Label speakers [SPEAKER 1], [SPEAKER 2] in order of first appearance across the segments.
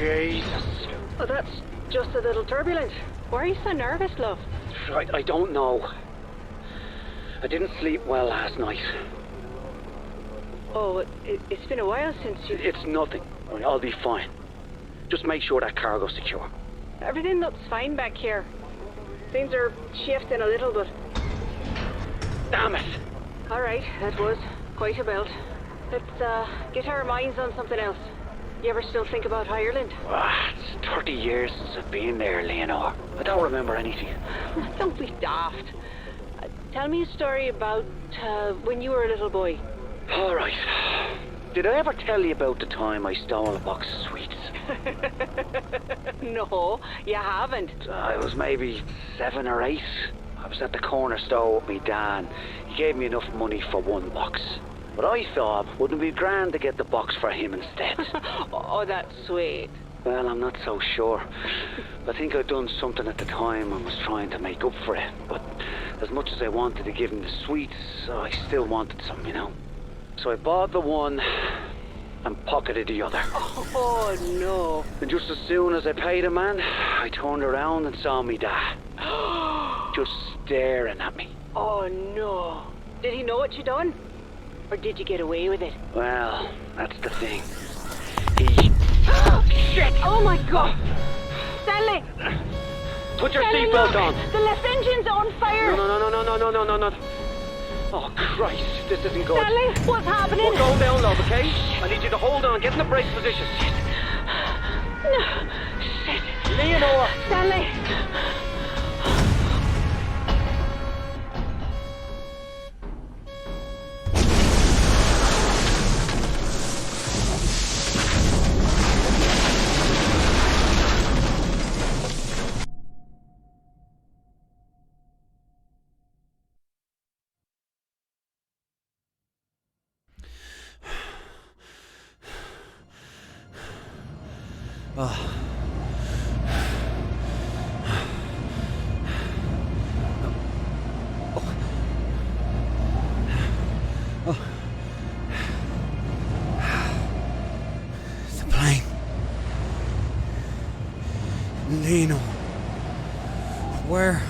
[SPEAKER 1] Jesus.
[SPEAKER 2] Oh, that's just a little turbulent. Why are you so nervous, love?
[SPEAKER 1] I don't know. I didn't sleep well last night.
[SPEAKER 2] Oh, it's been a while since you...
[SPEAKER 1] It's nothing. I'll be fine. Just make sure that cargo's secure.
[SPEAKER 2] Everything looks fine back here. Things are shifting a little, but...
[SPEAKER 1] Damn it!
[SPEAKER 2] All right, that was quite a belt. Let's get our minds on something else. You ever still think about Ireland?
[SPEAKER 1] It's 30 years since I've been there, Leonor. I don't remember anything.
[SPEAKER 2] Don't be daft. Tell me a story about when you were a little boy.
[SPEAKER 1] All right. Did I ever tell you about the time I stole a box of sweets?
[SPEAKER 2] No, you haven't.
[SPEAKER 1] I was maybe 7 or 8. I was at the corner store with me dad. He gave me enough money for 1 box. But I thought, wouldn't it be grand to get the box for him instead?
[SPEAKER 2] Oh, that's sweet.
[SPEAKER 1] Well, I'm not so sure. I think I'd done something at the time and was trying to make up for it. But as much as I wanted to give him the sweets, I still wanted some, you know. So I bought the one and pocketed the other.
[SPEAKER 2] Oh, no.
[SPEAKER 1] And just as soon as I paid the man, I turned around and saw me dad. Just staring at me.
[SPEAKER 2] Oh, no. Did he know what you done? Or did you get away with it?
[SPEAKER 1] Well, that's the thing. He... Shit!
[SPEAKER 2] Oh, my God! Stanley!
[SPEAKER 1] Put your
[SPEAKER 2] Stanley,
[SPEAKER 1] seatbelt
[SPEAKER 2] look!
[SPEAKER 1] on!
[SPEAKER 2] The left engine's on fire!
[SPEAKER 1] No. Oh, Christ, this isn't good.
[SPEAKER 2] Stanley, what's happening?
[SPEAKER 1] We're going down, love, okay? I need you to hold on, get in the brake position.
[SPEAKER 2] No. Shit.
[SPEAKER 1] Leonor!
[SPEAKER 2] Stanley!
[SPEAKER 1] Oh. The plane. Leno. Where?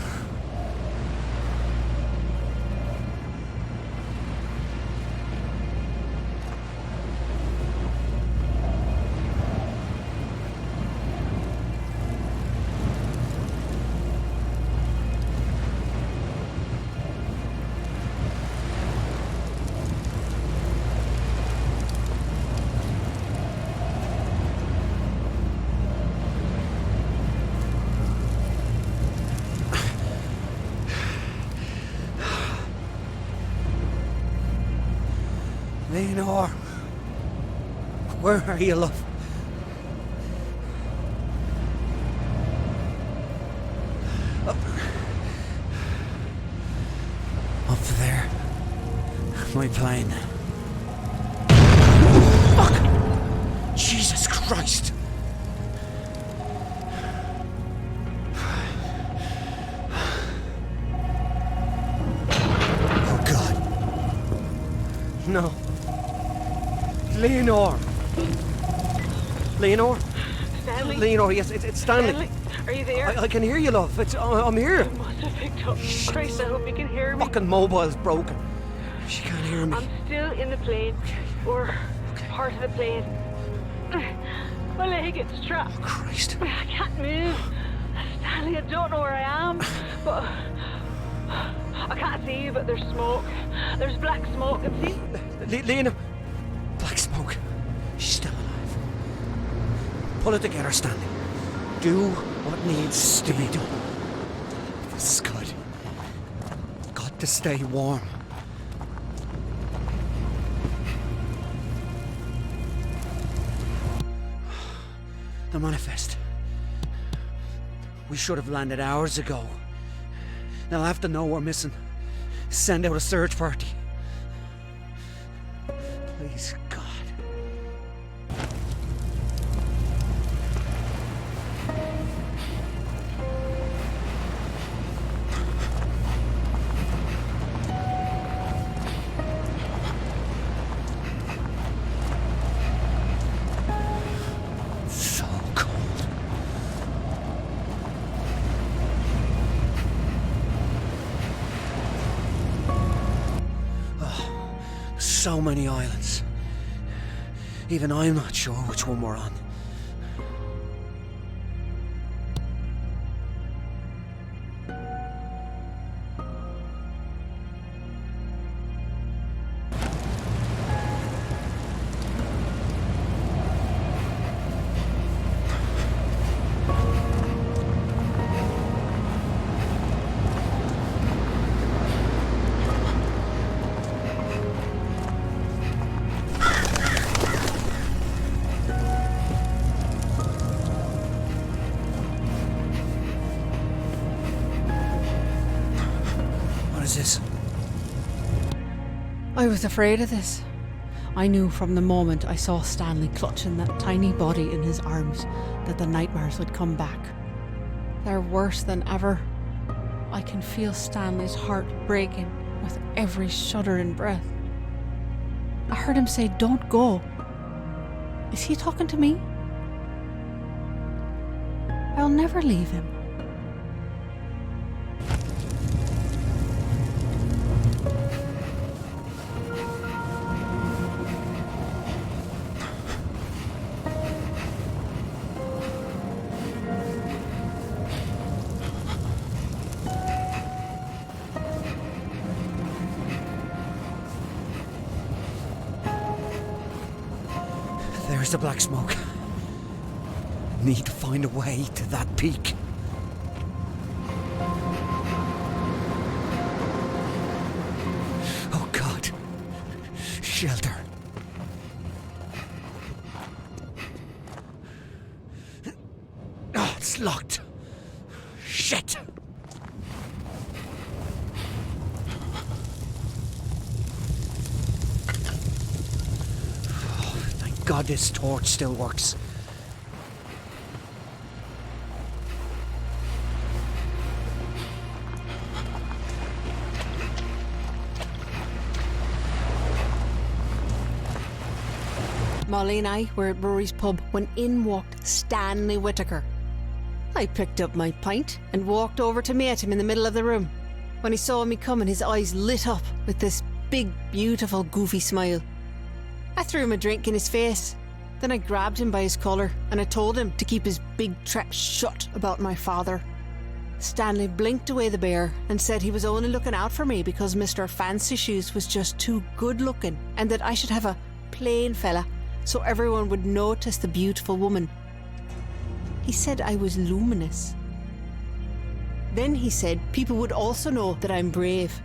[SPEAKER 1] Leonor, where are you, love? Up there. My plane. Fuck! Jesus Christ! Oh, God. No. Leonor! Leonor?
[SPEAKER 2] Stanley?
[SPEAKER 1] Leonor, yes, it's Stanley.
[SPEAKER 2] Stanley, are you there?
[SPEAKER 1] I can hear you, love. I'm here.
[SPEAKER 2] You must have picked up. Christ, I hope you can hear me.
[SPEAKER 1] Fucking mobile's broken. She can't hear me.
[SPEAKER 2] I'm still in the plane. Or part of the plane. My leg gets trapped.
[SPEAKER 1] Oh, Christ.
[SPEAKER 2] I can't move. Stanley, I don't know where I am. But I can't see you, but there's smoke. There's black smoke. And see?
[SPEAKER 1] Lena. Black smoke. She's still alive. Pull it together, Stanley. Do what needs to be done. This is good. Got to stay warm. The manifest. We should have landed hours ago. They'll have to know we're missing. Send out a search party. Please, God. So cold.
[SPEAKER 3] so many islands. Even I'm not sure which one we're on.
[SPEAKER 4] I was afraid of this. I knew from the moment I saw Stanley clutching that tiny body in his arms that the nightmares would come back. They're worse than ever. I can feel Stanley's heart breaking with every shuddering breath. I heard him say, "Don't go." Is he talking to me? I'll never leave him.
[SPEAKER 3] There's the black smoke. Need to find a way to that peak. Oh God. Shelter. Oh, it's locked. Shit. God, this torch still works.
[SPEAKER 4] Molly and I were at Rory's pub when in walked Stanley Whittaker. I picked up my pint and walked over to meet him in the middle of the room. When he saw me coming, his eyes lit up with this big, beautiful, goofy smile. I threw him a drink in his face. Then I grabbed him by his collar and I told him to keep his big trap shut about my father. Stanley blinked away the bear and said he was only looking out for me because Mr. Fancy Shoes was just too good looking and that I should have a plain fella so everyone would notice the beautiful woman. He said I was luminous. Then he said people would also know that I'm brave.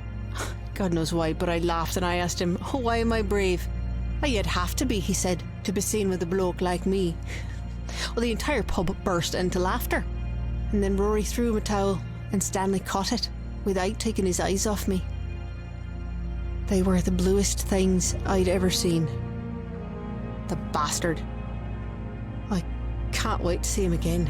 [SPEAKER 4] God knows why, but I laughed and I asked him, "Oh, why am I brave?" "Oh, you'd have to be," he said, "to be seen with a bloke like me." Well, the entire pub burst into laughter. And then Rory threw him a towel and Stanley caught it without taking his eyes off me. They were the bluest things I'd ever seen. The bastard. I can't wait to see him again.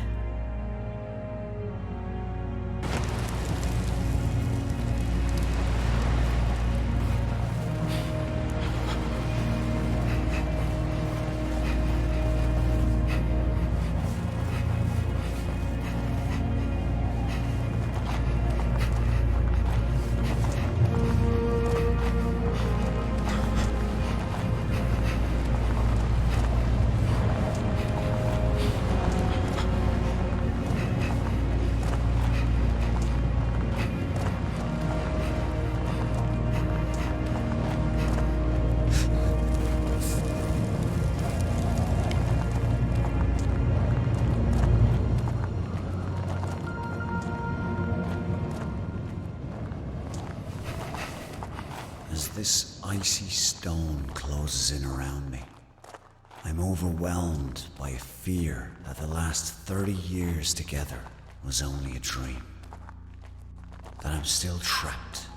[SPEAKER 3] As this icy stone closes in around me, I'm overwhelmed by a fear that the last 30 years together was only a dream. That I'm still trapped,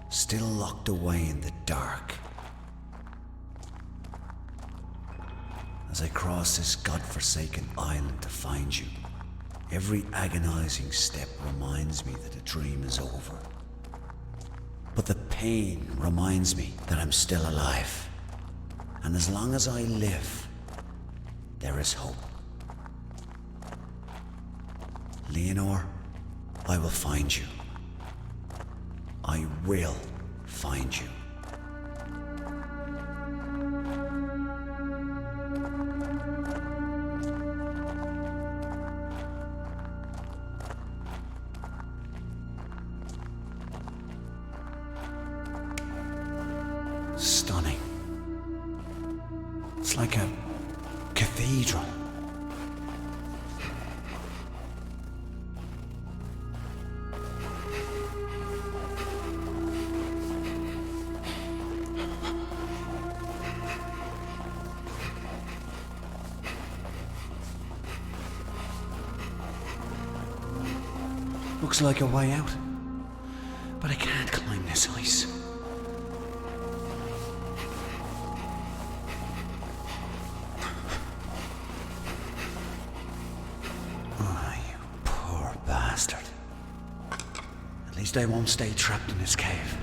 [SPEAKER 3] still locked away in the dark. As I cross this godforsaken island to find you, every agonizing step reminds me that the dream is over. But the pain reminds me that I'm still alive. And as long as I live, there is hope. Leonore, I will find you. I will find you. It's like a cathedral. Looks like a way out, but I can't climb this ice. Oh, you poor bastard. At least I won't stay trapped in this cave.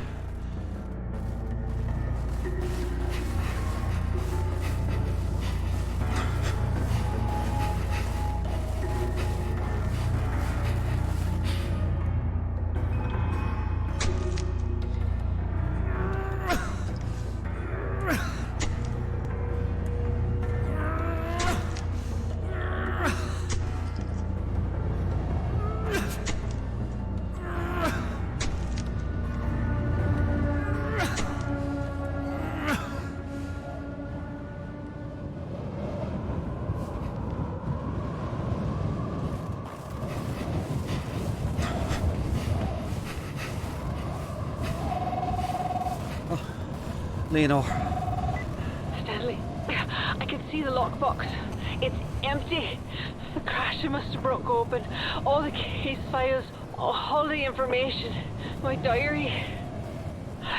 [SPEAKER 3] Leonor.
[SPEAKER 2] Stanley, I can see the lockbox. It's empty. The crasher must have broke open. All the case files, all the information. My diary.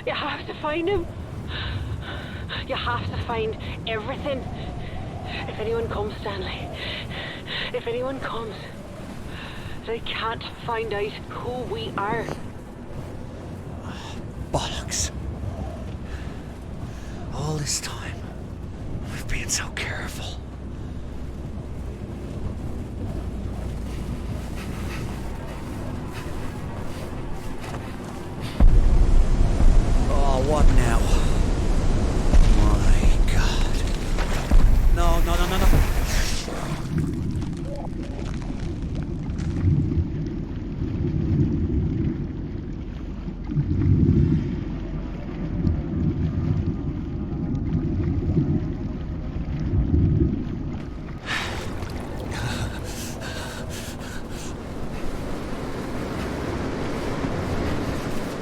[SPEAKER 2] You have to find him. You have to find everything. If anyone comes, Stanley, if anyone comes, they can't find out who we are.
[SPEAKER 3] Bollocks. All this time, we've been so careful. Oh, what now? My God. No, no, no, no, no.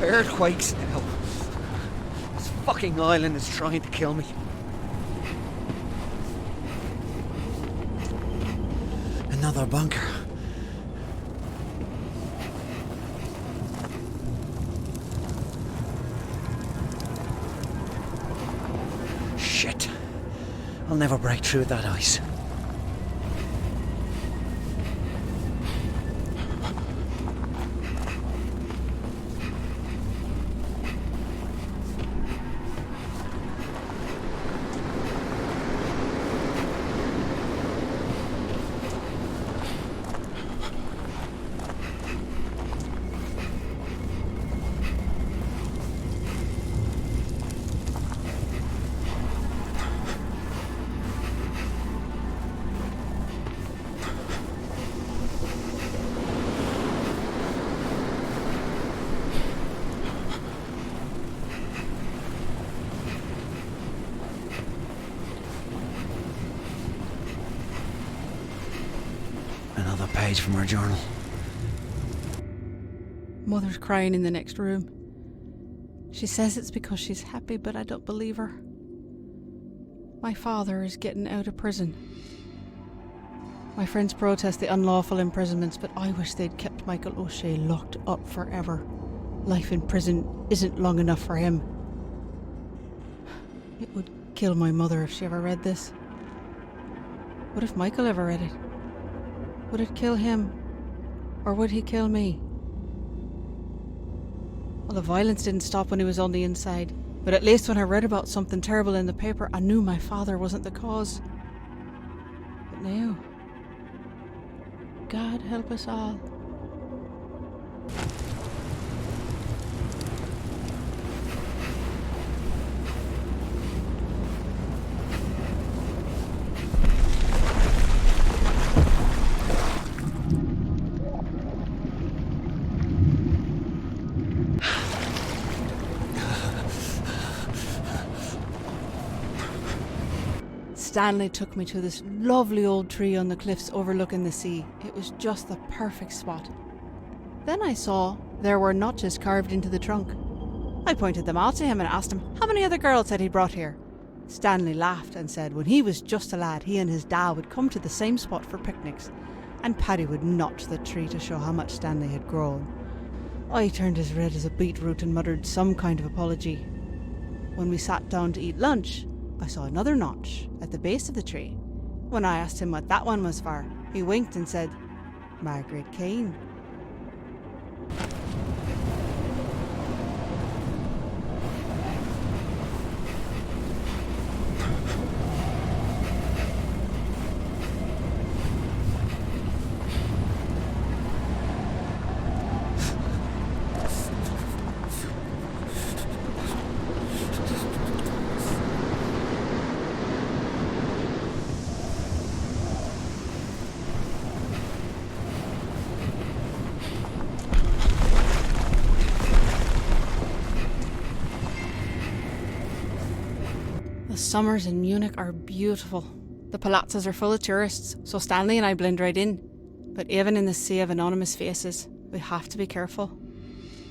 [SPEAKER 3] Earthquakes now. This fucking island is trying to kill me. Another bunker. Shit. I'll never break through that ice. Another page from her journal.
[SPEAKER 4] Mother's crying in the next room. She says it's because she's happy, but I don't believe her. My father is getting out of prison. My friends protest the unlawful imprisonments, but I wish they'd kept Michael O'Shea locked up forever. Life in prison isn't long enough for him. It would kill my mother if she ever read this. What if Michael ever read it? Would it kill him? Or would he kill me? Well, the violence didn't stop when he was on the inside. But at least when I read about something terrible in the paper, I knew my father wasn't the cause. But now, God help us all. Stanley took me to this lovely old tree on the cliffs overlooking the sea. It was just the perfect spot. Then I saw there were notches carved into the trunk. I pointed them out to him and asked him how many other girls had he brought here. Stanley laughed and said when he was just a lad, he and his dad would come to the same spot for picnics, and Paddy would notch the tree to show how much Stanley had grown. I turned as red as a beetroot and muttered some kind of apology. When we sat down to eat lunch, I saw another notch at the base of the tree. When I asked him what that one was for, he winked and said, "Margaret Kane." The summers in Munich are beautiful. The palazzas are full of tourists, so Stanley and I blend right in. But even in the sea of anonymous faces, we have to be careful.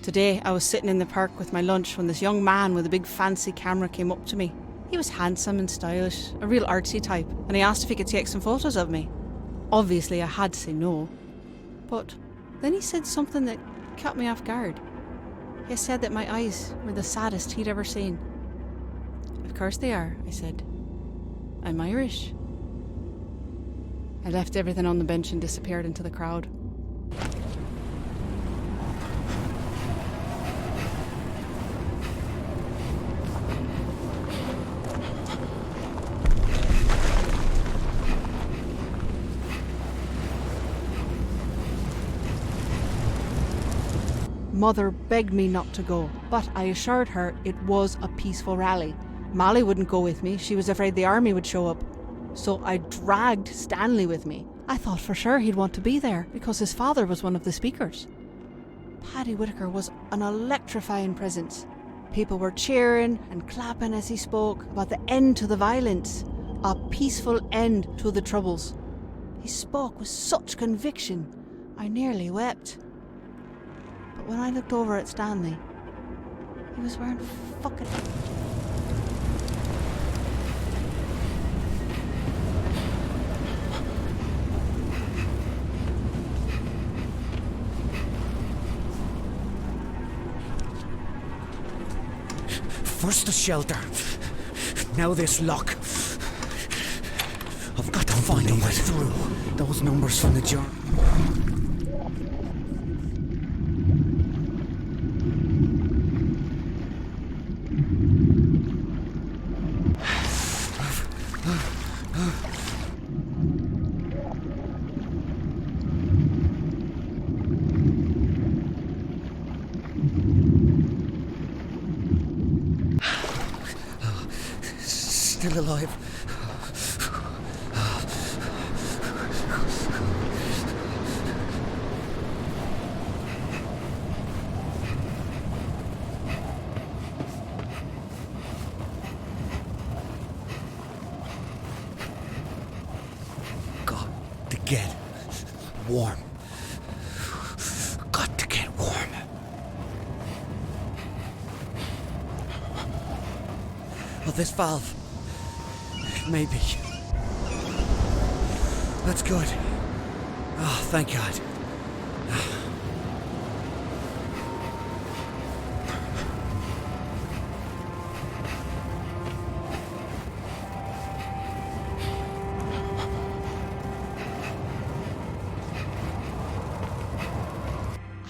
[SPEAKER 4] Today, I was sitting in the park with my lunch when this young man with a big fancy camera came up to me. He was handsome and stylish, a real artsy type, and he asked if he could take some photos of me. Obviously, I had to say no. But then he said something that caught me off guard. He said that my eyes were the saddest he'd ever seen. "Of course they are," I said. "I'm Irish." I left everything on the bench and disappeared into the crowd. Mother begged me not to go, but I assured her it was a peaceful rally. Molly wouldn't go with me, she was afraid the army would show up. So I dragged Stanley with me. I thought for sure he'd want to be there, because his father was one of the speakers. Paddy Whitaker was an electrifying presence. People were cheering and clapping as he spoke about the end to the violence, a peaceful end to the troubles. He spoke with such conviction, I nearly wept. But when I looked over at Stanley, he was wearing fucking...
[SPEAKER 3] First the shelter, now this lock. I've got to find a way through. Those numbers from the journal. Still alive. Got to get warm. Got to get warm. Oh, this valve. Maybe. That's good. Oh, thank God.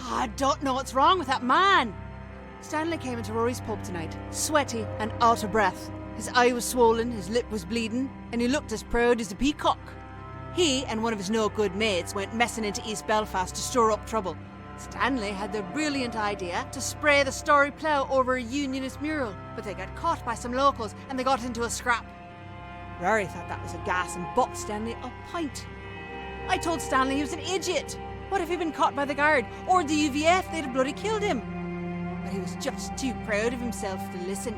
[SPEAKER 4] I don't know what's wrong with that man. Stanley came into Rory's pub tonight, sweaty and out of breath. His eye was swollen, his lip was bleeding, and he looked as proud as a peacock. He and one of his no-good mates went messing into East Belfast to stir up trouble. Stanley had the brilliant idea to spray the Story Plough over a Unionist mural, but they got caught by some locals and they got into a scrap. Rory thought that was a gas and bought Stanley a pint. I told Stanley he was an idiot. What if he'd been caught by the guard or the UVF? They'd have bloody killed him. But he was just too proud of himself to listen.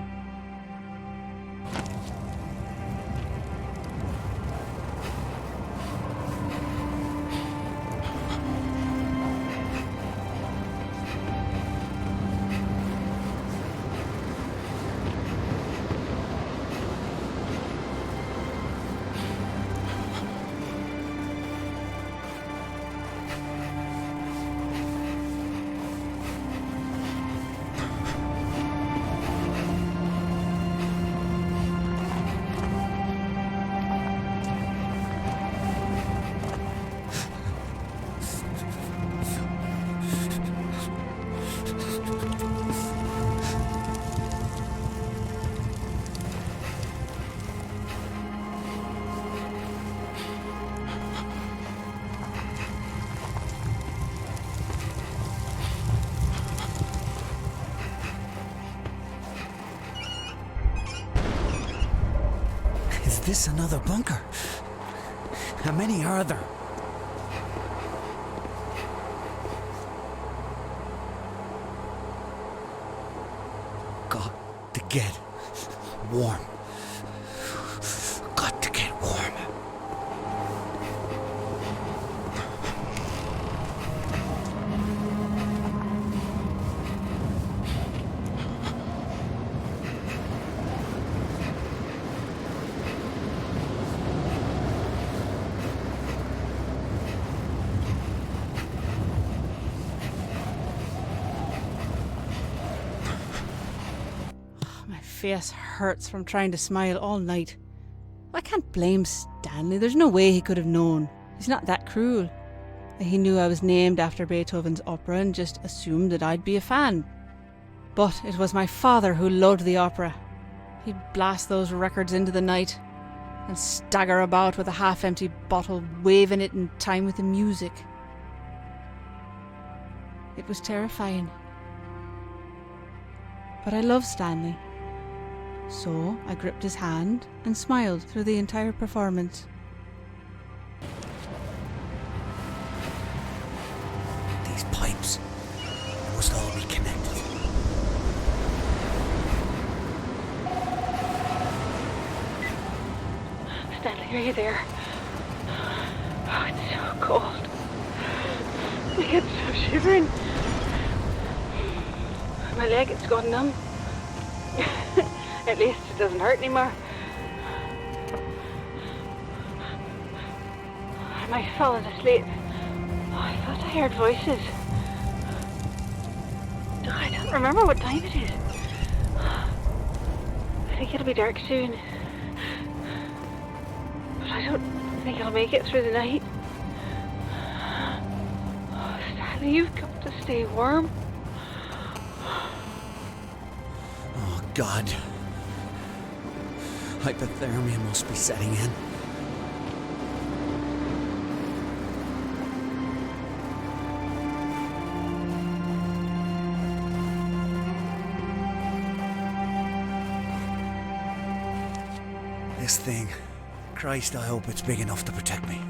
[SPEAKER 3] this another bunker? How many are there? Got to get warm. Got to get warm.
[SPEAKER 4] My face hurts from trying to smile all night. I can't blame Stanley. There's no way he could have known. He's not that cruel. He knew I was named after Beethoven's opera and just assumed that I'd be a fan. But it was my father who loved the opera. He'd blast those records into the night and stagger about with a half-empty bottle, waving it in time with the music. It was terrifying. But I loved Stanley. So I gripped his hand and smiled through the entire performance.
[SPEAKER 3] These pipes, they must all be connected.
[SPEAKER 2] Stanley, are you there? Oh, it's so cold. I get so shivering. My leg, it's gone numb. At least it doesn't hurt anymore. I might have fallen asleep. Oh, I thought I heard voices. Oh, I don't remember what time it is. I think it'll be dark soon. But I don't think I'll make it through the night. Oh, Stanley, you've got to stay warm.
[SPEAKER 3] Oh, God. Hypothermia must be setting in. This thing. Christ, I hope it's big enough to protect me.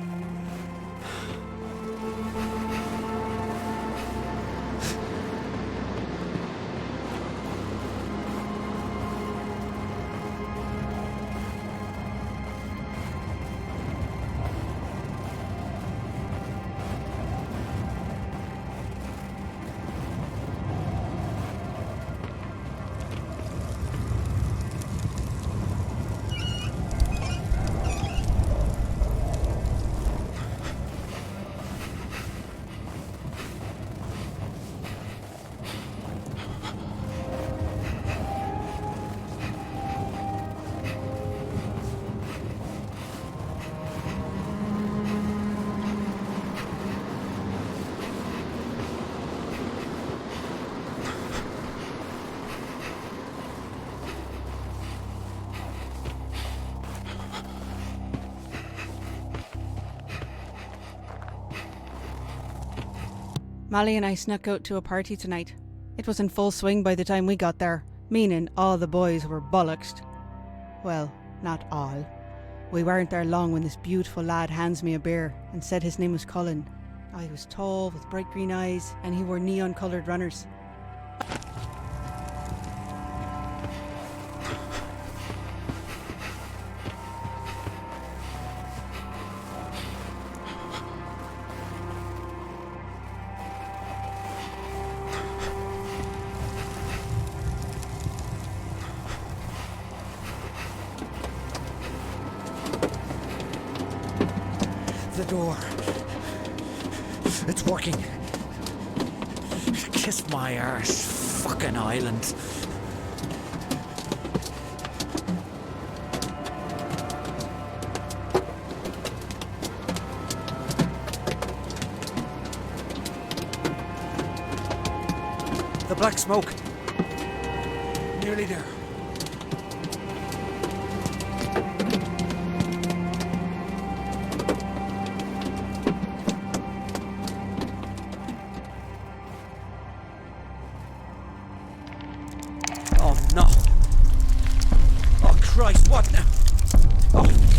[SPEAKER 4] Molly and I snuck out to a party tonight. It was in full swing by the time we got there, meaning all the boys were bollocksed. Well, not all. We weren't there long when this beautiful lad hands me a beer and said his name was Cullen. He was tall with bright green eyes and he wore neon coloured runners.
[SPEAKER 3] The door. It's working. Kiss my arse. Fucking island. The black smoke. Nearly there. Oh no! Oh Christ, what now? Oh!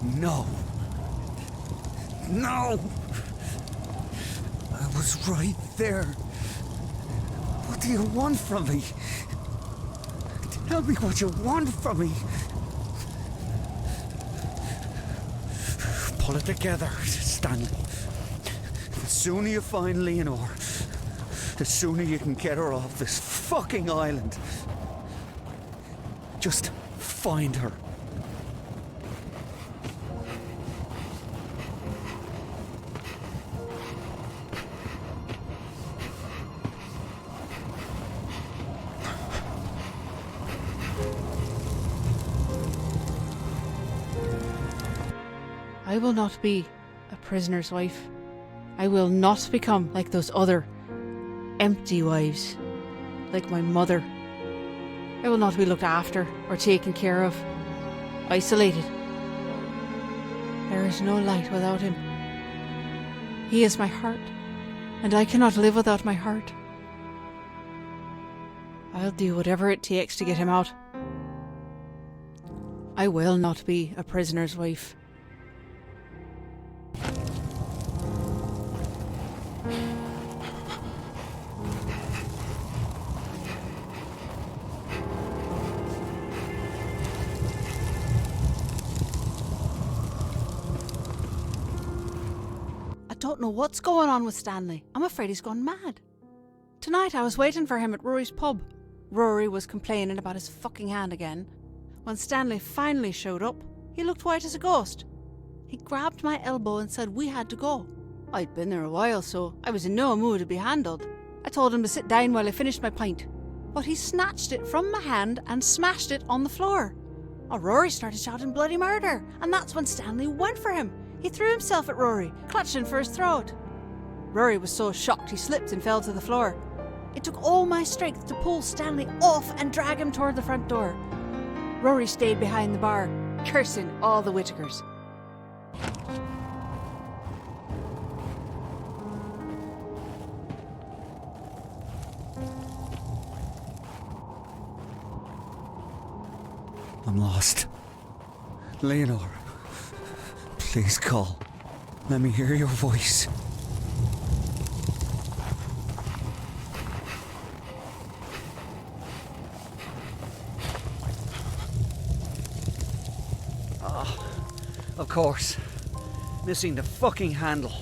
[SPEAKER 3] No. No! I was right there. What do you want from me? Tell me what you want from me. Pull it together, Stanley. The sooner you find Leonore, the sooner you can get her off this fucking island. Just find her.
[SPEAKER 4] I will not be a prisoner's wife. I will not become like those other empty wives, like my mother. I will not be looked after or taken care of, isolated. There is no light without him. He is my heart, and I cannot live without my heart. I'll do whatever it takes to get him out. I will not be a prisoner's wife. I don't know what's going on with Stanley. I'm afraid he's gone mad. Tonight I was waiting for him at Rory's pub. Rory was complaining about his fucking hand again. When Stanley finally showed up, he looked white as a ghost. He grabbed my elbow and said we had to go. I'd been there a while, so I was in no mood to be handled. I told him to sit down while I finished my pint, but he snatched it from my hand and smashed it on the floor. Oh, Rory started shouting bloody murder, and that's when Stanley went for him. He threw himself at Rory, clutching for his throat. Rory was so shocked he slipped and fell to the floor. It took all my strength to pull Stanley off and drag him toward the front door. Rory stayed behind the bar, cursing all the Whittakers.
[SPEAKER 3] I'm lost. Leonore, please call. Let me hear your voice. Of course. Missing the fucking handle.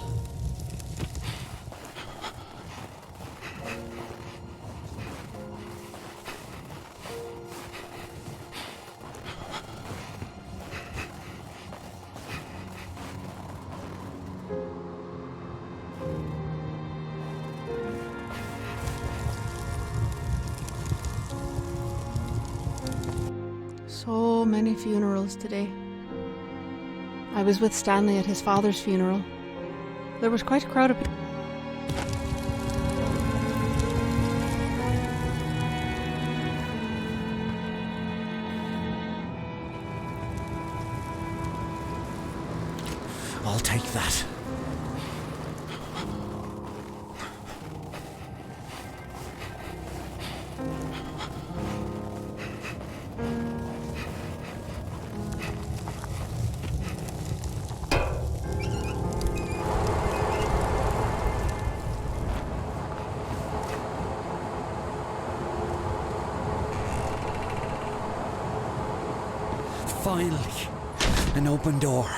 [SPEAKER 4] So many funerals today. I was with Stanley at his father's funeral. There was quite a crowd of people.
[SPEAKER 3] I'll take that. Finally, an open door.